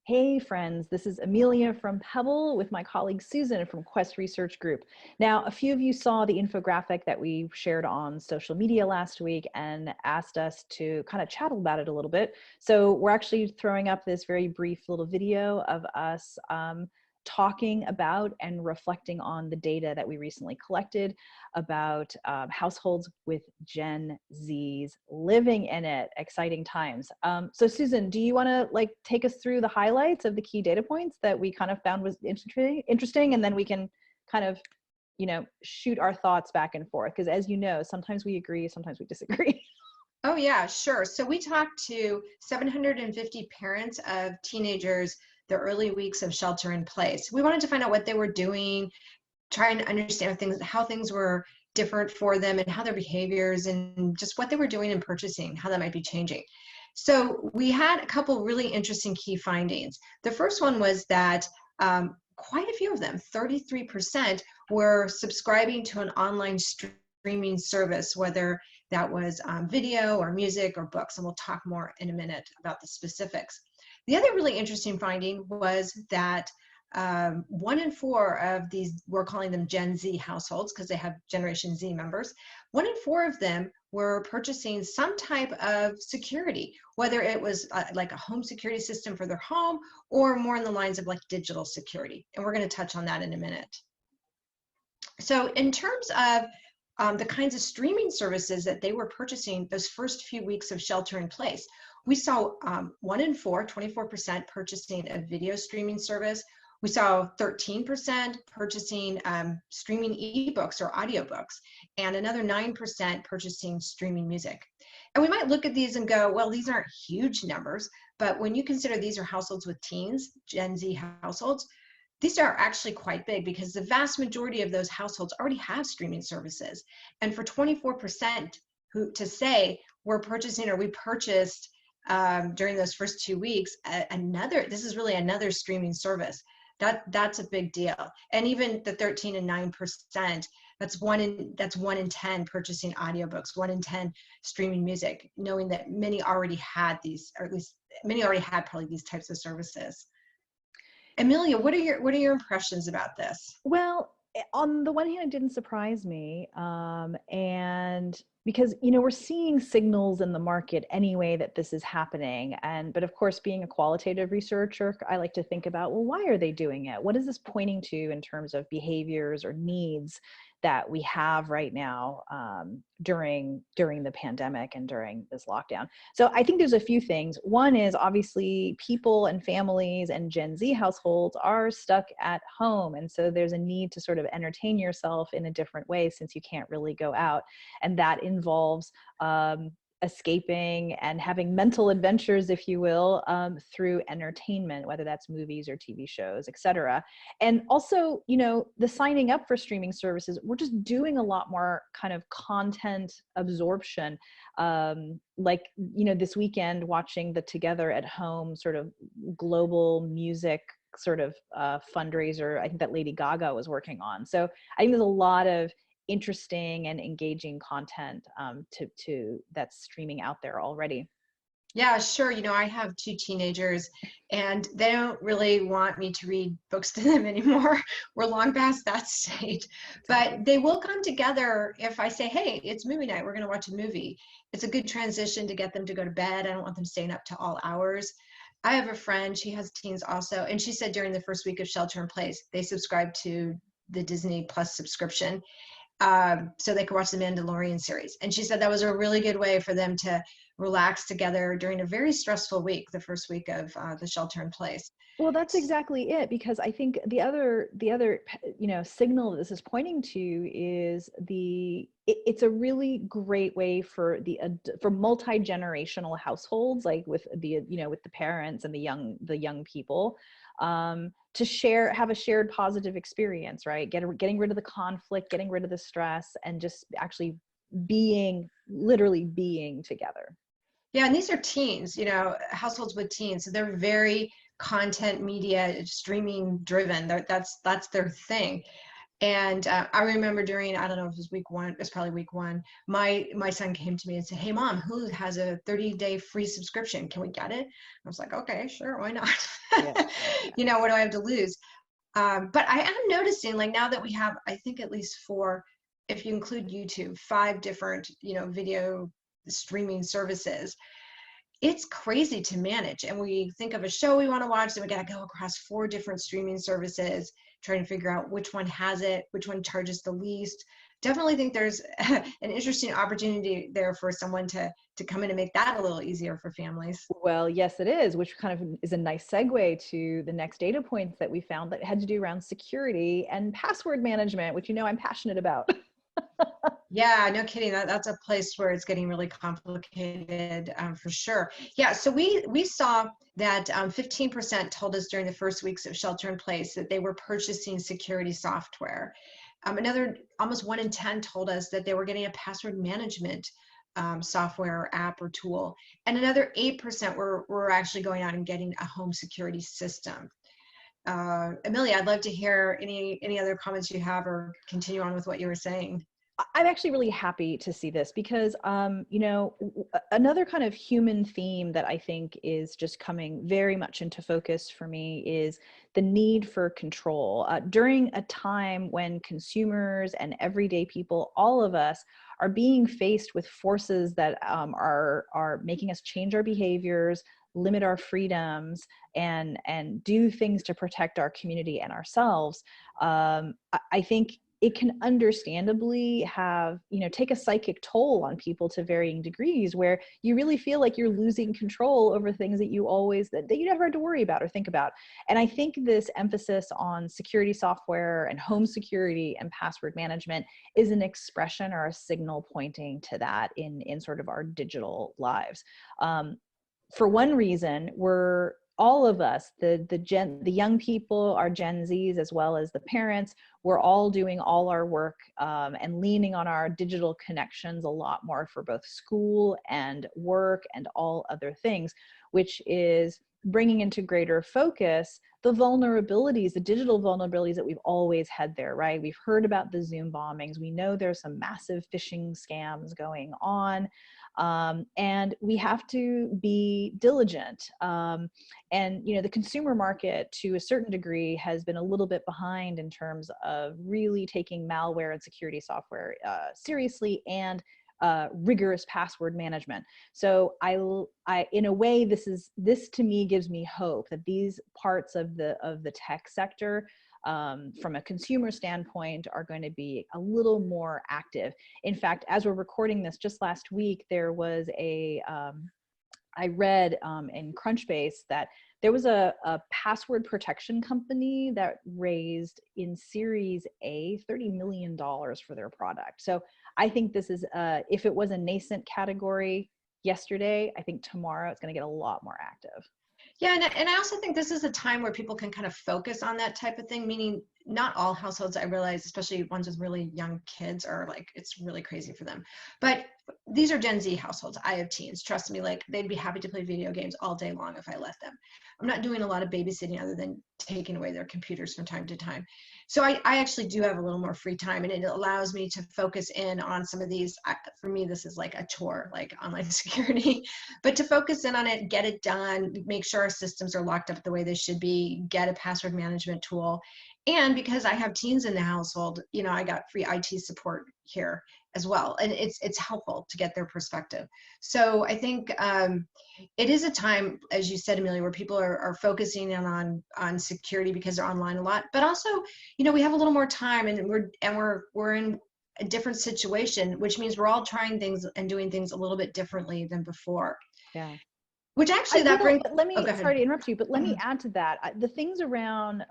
Hey friends, this is Amelia from Pebble with my colleague Susan from QuestResearch Group. Now, a few of you saw the infographic that we shared on social media last week and asked us to kind of chat about it a little bit. So we're actually throwing up this very brief little video of us talking about and reflecting on the data that we recently collected about households with Gen Zs living in it. Exciting times. So Susan, do you want to take us through the highlights of the key data points that we kind of found was interesting, and then we can kind of, shoot our thoughts back and forth, because as you know, sometimes we agree, sometimes we disagree. Oh yeah, sure. So we talked to 750 parents of teenagers the early weeks of shelter in place. We wanted to find out what they were doing, trying to understand how things were different for them and how their behaviors and just what they were doing and purchasing, how that might be changing. So we had a couple really interesting key findings. The first one was that quite a few of them, 33%, were subscribing to an online streaming service, whether that was video or music or books, and we'll talk more in a minute about the specifics. The other really interesting finding was that 1 in 4 of these, we're calling them Gen Z households because they have Generation Z members, 1 in 4 of them were purchasing some type of security, whether it was like a home security system for their home or more in the lines of like digital security. And we're going to touch on that in a minute. So in terms of the kinds of streaming services that they were purchasing those first few weeks of shelter in place, we saw 1 in 4, 24% purchasing a video streaming service. We saw 13% purchasing streaming ebooks or audiobooks, and another 9% purchasing streaming music. And we might look at these and go, well, these aren't huge numbers, but when you consider these are households with teens, Gen Z households, these are actually quite big because the vast majority of those households already have streaming services. And for 24% who to say we're purchasing or we purchased during those first 2 weeks, this is really another streaming service. That's a big deal. And even the 13 and 9%, that's one in 10 purchasing audiobooks, 1 in 10 streaming music, knowing that many already had these, or at least many already had probably these types of services. Amelia, what are your impressions about this? Well, on the one hand, it didn't surprise me, and because we're seeing signals in the market anyway that this is happening, but of course, being a qualitative researcher, I like to think about, well, why are they doing it? What is this pointing to in terms of behaviors or needs that we have right now during the pandemic and during this lockdown? So I think there's a few things. One is obviously people and families and Gen Z households are stuck at home. And so there's a need to sort of entertain yourself in a different way since you can't really go out. And that involves escaping and having mental adventures, if you will, through entertainment, whether that's movies or TV shows, etc. And also, the signing up for streaming services, we're just doing a lot more kind of content absorption. This weekend, watching the Together at Home sort of global music sort of fundraiser, I think that Lady Gaga was working on. So I think there's a lot of interesting and engaging content to that's streaming out there already. Yeah, sure. I have 2 teenagers and they don't really want me to read books to them anymore. We're long past that stage, but they will come together if I say, hey, it's movie night, we're going to watch a movie. It's a good transition to get them to go to bed. I don't want them staying up to all hours. I have a friend, she has teens also, and she said during the first week of shelter in place, they subscribed to the Disney Plus subscription. So they could watch the Mandalorian series. And she said that was a really good way for them to relax together during a very stressful week, the first week of the shelter in place. Well, that's exactly it, because I think the other signal that this is pointing to is it's a really great way for multi-generational households, like with the parents and the young people, to have a shared positive experience, right? Getting rid of the conflict, getting rid of the stress, and just actually literally being together. Yeah, and these are teens, households with teens, so they're very content media streaming driven. That's their thing. And I remember during, I don't know if it was week one, it was probably week one, my son came to me and said, "Hey mom, who has a 30-day free subscription? Can we get it?" I was like, "Okay, sure, why not?" Yeah, yeah, yeah. You know, what do I have to lose? But I am noticing, like, now that we have, I think at least four, if you include YouTube, five different, you know, video streaming services, it's crazy to manage. And we think of a show we want to watch, then we got to go across four different streaming services, trying to figure out which one has it, which one charges the least. Definitely think there's an interesting opportunity there for someone to come in and make that a little easier for families. Well, yes, it is, which kind of is a nice segue to the next data points that we found that had to do around security and password management, which, you know, I'm passionate about. Yeah, no kidding. That's a place where it's getting really complicated, for sure. Yeah, so we saw that 15% told us during the first weeks of shelter in place that they were purchasing security software. Another, almost 1 in 10 told us that they were getting a password management software or app or tool. And another 8% were actually going out and getting a home security system. Amelia, I'd love to hear any other comments you have, or continue on with what you were saying. I'm actually really happy to see this because, you know, another kind of human theme that I think is just coming very much into focus for me is the need for control. During a time when consumers and everyday people, all of us, are being faced with forces that are making us change our behaviors, limit our freedoms, and do things to protect our community and ourselves. I think it can understandably have, you know, take a psychic toll on people to varying degrees, where you really feel like you're losing control over things that you always, that you never had to worry about or think about. And I think this emphasis on security software and home security and password management is an expression or a signal pointing to that in sort of our digital lives. For one reason, we're all of us, the young people, our Gen Zs, as well as the parents, we're all doing all our work and leaning on our digital connections a lot more for both school and work and all other things, which is bringing into greater focus the vulnerabilities, the digital vulnerabilities that we've always had there, right? We've heard about the Zoom bombings. We know there's some massive phishing scams going on. And we have to be diligent. And, you know, the consumer market to a certain degree has been a little bit behind in terms of really taking malware and security software seriously, and rigorous password management. So I, in a way, this to me gives me hope that these parts of the tech sector, from a consumer standpoint, are going to be a little more active. In fact, as we're recording this, just last week, there was I read in Crunchbase that there was a password protection company that raised in Series A $30 million for their product. So I think this is, if it was a nascent category yesterday, I think tomorrow it's going to get a lot more active. Yeah, and I also think this is a time where people can kind of focus on that type of thing, meaning not all households, I realize, especially ones with really young kids, are like, it's really crazy for them. But these are Gen Z households. I have teens. Trust me, like, they'd be happy to play video games all day long if I let them. I'm not doing a lot of babysitting other than taking away their computers from time to time. So I actually do have a little more free time, and it allows me to focus in on some of these. For me, this is like a chore, like online security, but to focus in on it, get it done, make sure our systems are locked up the way they should be, get a password management tool. And because I have teens in the household, you know, I got free IT support here as well. And it's helpful to get their perspective. So I think it is a time, as you said, Amelia, where people are focusing in on security because they're online a lot, but also, you know, we have a little more time, and we're in a different situation, which means we're all trying things and doing things a little bit differently than before. Yeah. Which actually that brings, let me, oh, go ahead. sorry to interrupt you, but let me add to that. The things around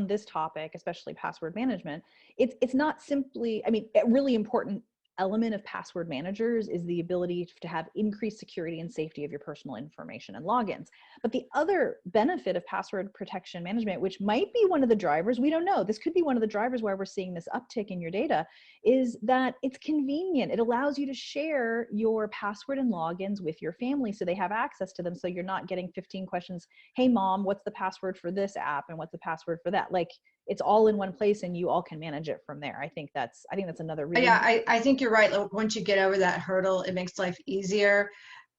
this topic, especially password management, it's not simply, I mean, a really important element of password managers is the ability to have increased security and safety of your personal information and logins. But the other benefit of password protection management, which might be one of the drivers, we don't know, this could be one of the drivers why we're seeing this uptick in your data, is that it's convenient. It allows you to share your password and logins with your family so they have access to them, so you're not getting 15 questions. Hey mom, what's the password for this app and what's the password for that? Like, it's all in one place and you all can manage it from there. I think that's another really. Yeah, I think you're right. Like, once you get over that hurdle, it makes life easier.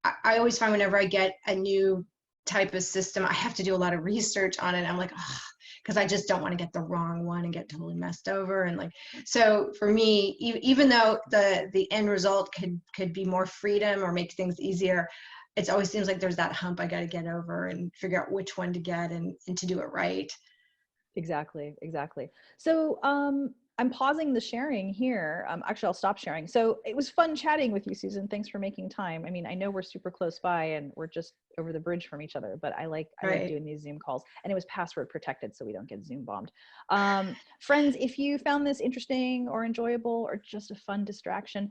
I always find whenever I get a new type of system, I have to do a lot of research on it. I'm like, oh, because I just don't want to get the wrong one and get totally messed over. And like, so for me, even though the end result could be more freedom or make things easier, it always seems like there's that hump I got to get over and figure out which one to get and to do it right. Exactly. So I'm pausing the sharing here. Actually, I'll stop sharing. So it was fun chatting with you, Susan. Thanks for making time. I mean, I know we're super close by and we're just over the bridge from each other, but I like doing these Zoom calls, and it was password protected so we don't get Zoom bombed. Friends, if you found this interesting or enjoyable or just a fun distraction,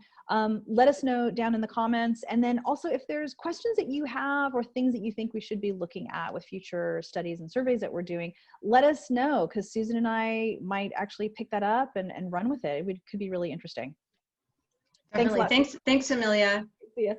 let us know down in the comments. And then also, if there's questions that you have or things that you think we should be looking at with future studies and surveys that we're doing, let us know, because Susan and I might actually pick that up and run with it. It could be really interesting. Definitely. Thanks, Amelia. See ya.